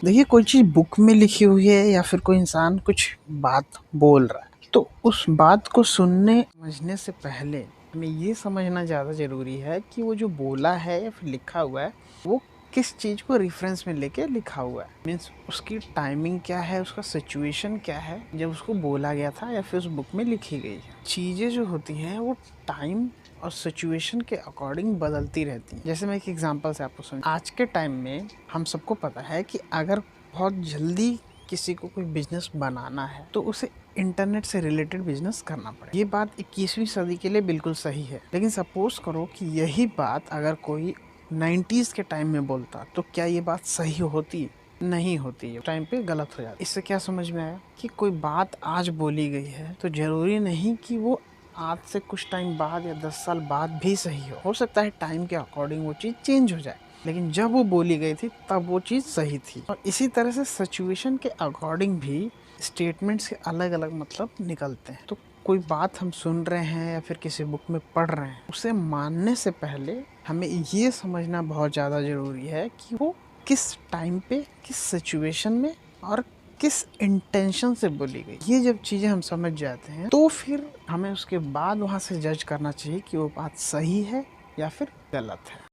देखिए, कोई चीज़ बुक में लिखी हुई है या फिर कोई इंसान कुछ बात बोल रहा है, तो उस बात को सुनने समझने से पहले हमें ये समझना ज़्यादा ज़रूरी है कि वो जो बोला है या फिर लिखा हुआ है, वो किस चीज़ को रेफरेंस में लेके लिखा हुआ है। मीन्स उसकी टाइमिंग क्या है, उसका सिचुएशन क्या है जब उसको बोला गया था या फिर उस बुक में लिखी गई है। चीज़ें जो होती हैं वो टाइम और सिचुएशन के अकॉर्डिंग बदलती रहती हैं। जैसे मैं एक एग्जांपल से आपको समझ, आज के टाइम में हम सबको पता है कि अगर बहुत जल्दी किसी को कोई बिजनेस बनाना है तो उसे इंटरनेट से रिलेटेड बिजनेस करना पड़े। ये बात 21वीं सदी के लिए बिल्कुल सही है, लेकिन सपोज करो कि यही बात अगर कोई 90s के टाइम में बोलता तो क्या ये बात सही होती? नहीं होती है, टाइम पे गलत हो जाती। इससे क्या समझ में आया कि कोई बात आज बोली गई है तो जरूरी नहीं कि वो आज से कुछ टाइम बाद या 10 साल बाद भी सही हो सकता है टाइम के अकॉर्डिंग वो चीज़ चेंज हो जाए, लेकिन जब वो बोली गई थी तब वो चीज़ सही थी। और इसी तरह से सिचुएशन के अकॉर्डिंग भी स्टेटमेंट्स के अलग अलग मतलब निकलते हैं। तो कोई बात हम सुन रहे हैं या फिर किसी बुक में पढ़ रहे हैं, उसे मानने से पहले हमें ये समझना बहुत ज़्यादा ज़रूरी है कि वो किस टाइम पे, किस सिचुएशन में और किस इंटेंशन से बोली गई। ये जब चीज़ें हम समझ जाते हैं तो फिर हमें उसके बाद वहाँ से जज करना चाहिए कि वो बात सही है या फिर गलत है।